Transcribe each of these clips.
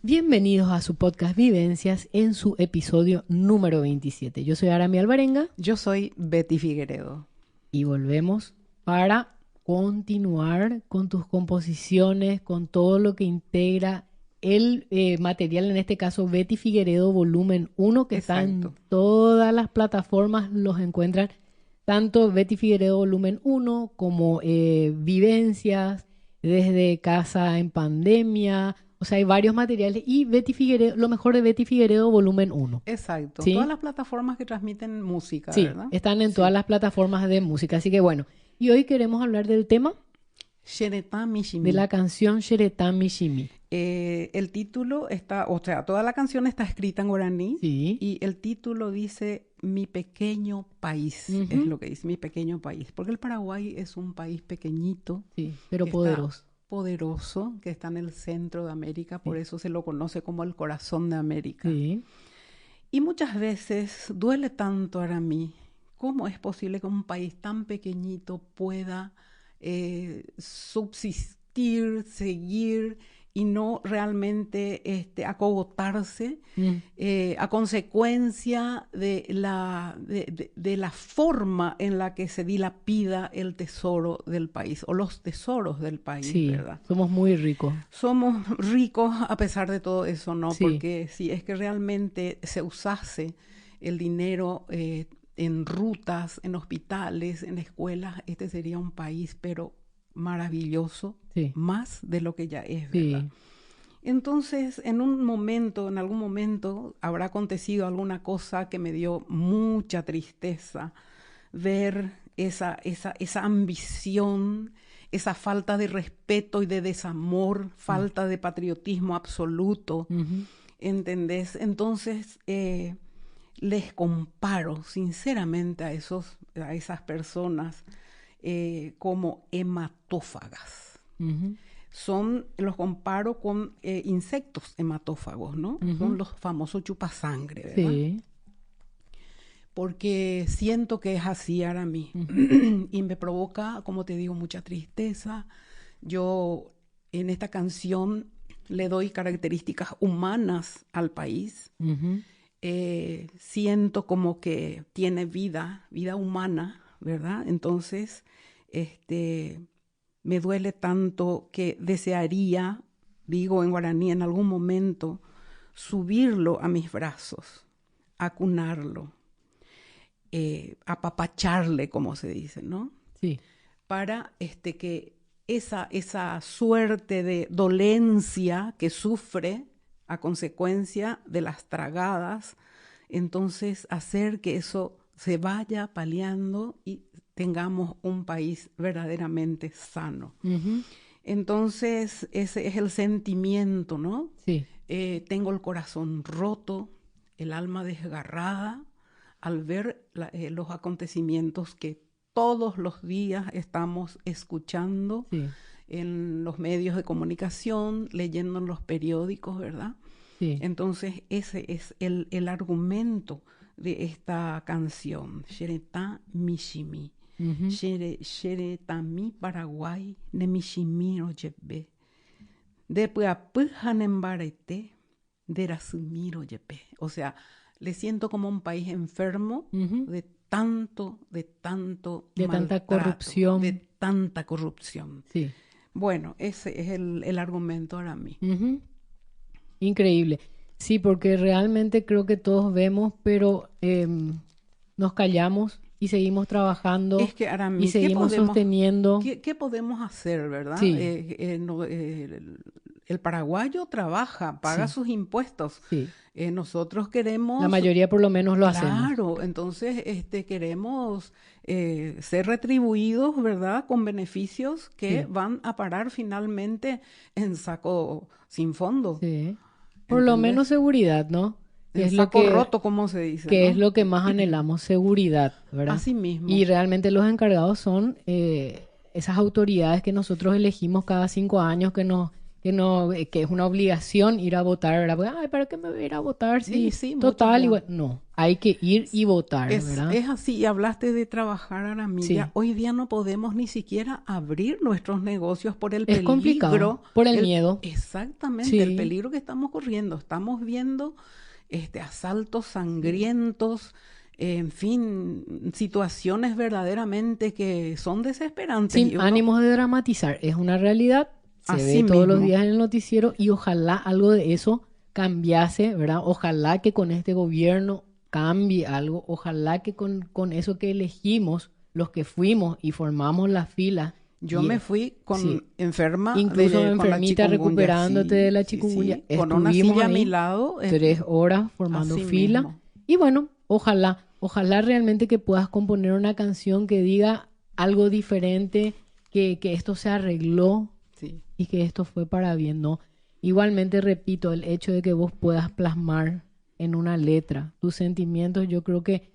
Bienvenidos a su podcast Vivencias en su episodio número 27. Yo soy Arami Alvarenga Yo soy Betty Figueredo. y volvemos para continuar con tus composiciones, con todo lo que integra el material, en este caso Betty Figueredo volumen 1, que está en Exacto. todas las plataformas, los encuentran tanto Betty Figueredo volumen 1 como Vivencias, desde casa en pandemia. O sea, hay varios materiales y Betty Figueredo, lo mejor de Betty Figueredo volumen 1. Exacto. ¿Sí? Todas las plataformas que transmiten música, Sí, ¿verdad? están en Sí. todas las plataformas de música. Así que bueno, y hoy queremos hablar del tema Xeretá Mishimi. de la canción Xeretá Mishimi. El título está, o sea, toda la canción está escrita en guaraní Sí. y el título dice Mi pequeño país, Ujú. es lo que dice, mi pequeño país. Porque el Paraguay es un país pequeñito, Sí, pero que poderoso. está poderoso, que está en el centro de América, por Sí. eso se lo conoce como el corazón de América. Sí, Y muchas veces duele tanto para mí. ¿Cómo es posible que un país tan pequeñito pueda subsistir, seguir y no realmente acogotarse a consecuencia de la forma en la que se dilapida el tesoro del país o los tesoros del país, sí, ¿verdad? somos muy ricos. Somos ricos a pesar de todo eso, ¿no? Sí. Porque si es que realmente se usase el dinero en rutas, en hospitales, en escuelas, este sería un país, pero maravilloso, Sí. más de lo que ya es, Sí. ¿verdad? Entonces, en algún momento, habrá acontecido alguna cosa que me dio mucha tristeza ver esa ambición, esa falta de respeto y de desamor, falta de patriotismo absoluto, Ujú. ¿entendés? Entonces, les comparo sinceramente a esas personas como hematófagas. Ujú. Los comparo con insectos hematófagos, ¿no? Ujú. Son los famosos chupasangre, ¿verdad? Sí. Porque siento que es así ahora mí. Ujú. Y me provoca, como te digo, mucha tristeza. Yo en esta canción le doy características humanas al país. Ujú. Siento como que tiene vida humana, ¿verdad? Entonces, me duele tanto que desearía, digo en guaraní, en algún momento, subirlo a mis brazos, acunarlo, apapacharle, como se dice, ¿no? Sí. Para que esa suerte de dolencia que sufre a consecuencia de las tragadas, entonces hacer que eso se vaya paliando y tengamos un país verdaderamente sano. Ujú. Entonces ese es el sentimiento, ¿no? Sí. Tengo el corazón roto, el alma desgarrada al ver los acontecimientos que todos los días estamos escuchando Sí. en los medios de comunicación, leyendo en los periódicos, ¿verdad? Sí. Entonces ese es el argumento de esta canción, Xeretá Mishimi. Ujú. Xeretá mi Paraguay, ne Mishimi no llevé. De Puapıjan embarete, de Rasumiro yepe. O sea, le siento como un país enfermo Ujú. de tanto De tanta maltrato, corrupción. de tanta corrupción. Sí. Bueno, ese es el argumento para mí. Ujú. Increíble. Sí, porque realmente creo que todos vemos, pero nos callamos y seguimos trabajando Es que y Arami, seguimos sosteniendo. ¿qué podemos hacer, verdad? Sí. El paraguayo trabaja, paga Sí. sus impuestos. Sí. Nosotros La queremos, mayoría por lo menos lo hacemos. claro, entonces queremos ser retribuidos, ¿verdad? Con beneficios que Sí. van a parar finalmente en saco sin fondo. Sí. Por lo ¿Entendés? menos seguridad, ¿no? Que En es lo saco que, roto, como se dice, que es ¿no? lo que más anhelamos, seguridad, ¿verdad? Así mismo. Y realmente los encargados son esas autoridades que nosotros elegimos cada 5 años, que que no, que es una obligación ir a votar, ¿verdad? Porque, ay, ¿para qué me voy a ir a votar? Sí, Sí, sí, total, muchos igual. No, hay que ir y votar, ¿verdad? es así, y hablaste de trabajar, Aramilla. Sí, Hoy día no podemos ni siquiera abrir nuestros negocios por el es complicado peligro, por el miedo. exactamente, el Sí, peligro que estamos corriendo. Estamos viendo asaltos sangrientos, en fin, situaciones verdaderamente que son desesperantes. sin Y uno, ánimos de dramatizar, es una realidad, se así ve todos los mismo, días en el noticiero y ojalá algo de eso cambiase, ¿verdad? Ojalá que con este gobierno cambie algo, ojalá que con eso que elegimos, los que fuimos y formamos la fila, yo y me fui sí, con enferma incluso con la enfermita chikungunya, recuperándote de sí, la sí, chikungunya, sí, con una estuvimos silla a mi ahí lado, 3 horas formando así fila mismo. y bueno, ojalá realmente que puedas componer una canción que diga algo diferente, que esto se arregló Sí. y que esto fue para bien, ¿no? Igualmente repito, el hecho de que vos puedas plasmar en una letra tus sentimientos, yo creo que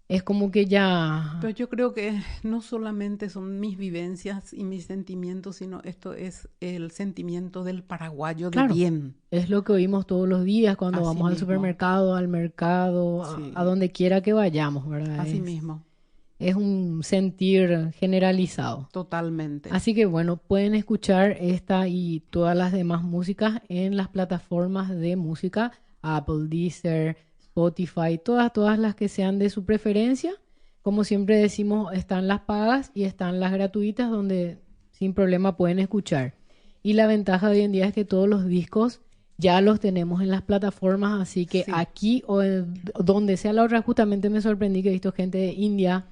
es como que Pero ya, yo creo que no solamente son mis vivencias y mis sentimientos, sino esto es el sentimiento del paraguayo de claro, bien, es lo que oímos todos los días cuando así vamos al mismo, supermercado, al mercado, a sí, donde quiera que vayamos, ¿verdad? así mismo, Es un sentir generalizado. totalmente. Así que bueno, pueden escuchar esta y todas las demás músicas en las plataformas de música, Apple, Deezer, Spotify, todas las que sean de su preferencia. Como siempre decimos, están las pagas y están las gratuitas donde sin problema pueden escuchar. Y la ventaja de hoy en día es que todos los discos ya los tenemos en las plataformas, así que Sí, aquí o donde sea la otra, justamente me sorprendí que he visto gente de India,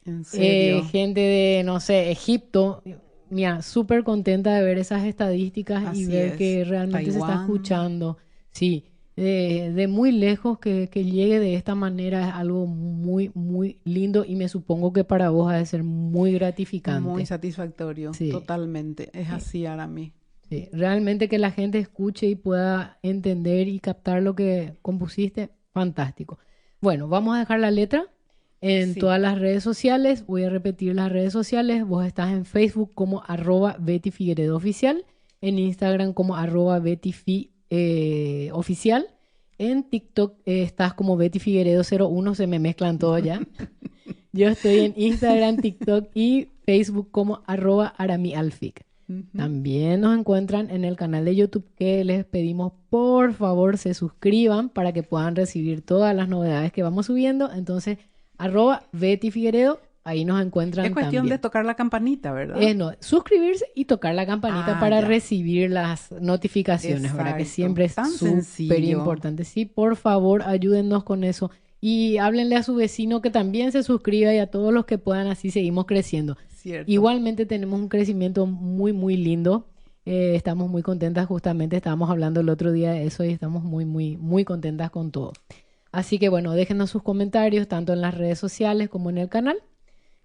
en serio, gente de, no sé, Egipto. Mira, súper contenta de ver esas estadísticas y así ver es. que realmente se está Taiwán, escuchando. Sí, de muy lejos que llegue de esta manera es algo muy, muy lindo y me supongo que para vos ha de ser muy muy gratificante. satisfactorio, Sí, totalmente. Es sí, así, Arami. sí. Realmente que la gente escuche y pueda entender y captar lo que compusiste, fantástico. Bueno, vamos a dejar la letra en Sí, todas las redes sociales. Voy a repetir las redes sociales. Vos estás en Facebook como @Betty Figueredo Oficial, en Instagram como @Betty Oficial, en TikTok estás como Betty Figueredo 01, se me mezclan todo ya. Yo estoy en Instagram, TikTok y Facebook como @AramiAlfic. ujú, También nos encuentran en el canal de YouTube que les pedimos por favor se suscriban para que puedan recibir todas las novedades que vamos subiendo. Entonces, @Betty Figueredo, ahí nos es encuentran cuestión de también. tocar la campanita, ¿verdad? No, suscribirse y tocar la campanita Ah, para ya, recibir las notificaciones, ¿verdad? Que exacto. siempre es Tan súper sencillo. importante. Sí, por favor, ayúdennos con eso. Y háblenle a su vecino que también se suscriba y a todos los que puedan, así seguimos creciendo. Cierto. Igualmente tenemos un crecimiento muy, muy lindo. Estamos muy contentas, justamente estábamos hablando el otro día de eso y estamos muy, muy, muy contentas con todo. Así que bueno, déjenos sus comentarios tanto en las redes sociales como en el canal,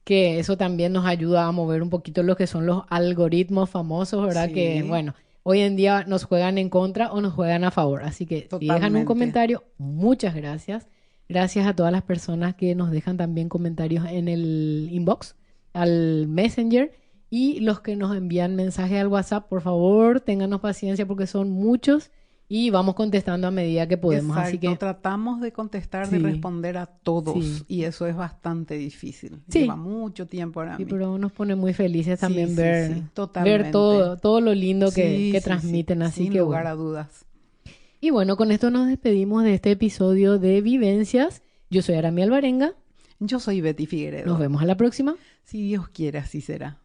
que eso también nos ayuda a mover un poquito lo que son los algoritmos famosos, ¿verdad? Que Sí, bueno, hoy en día nos juegan en contra o nos juegan a favor. Así que si dejan un totalmente. comentario, muchas gracias. Gracias a todas las personas que nos dejan también comentarios en el inbox, al Messenger y los que nos envían mensajes al WhatsApp, por favor, ténganos paciencia porque son muchos y vamos contestando a medida que podemos. Así Exacto. que Tratamos de contestar, de sí, responder a todos sí, y eso es bastante difícil. Lleva sí. mucho tiempo para Sí, mí. pero nos pone muy felices Sí, también sí, ver, sí, ver totalmente. todo lo lindo Sí, que sí, sí, transmiten, así sin que lugar bueno. a dudas. Y bueno, con esto nos despedimos de este episodio de Vivencias. Yo soy Arami Alvarenga. Yo soy Betty Nos Figueredo. vemos a la próxima. Si Dios quiere, así será.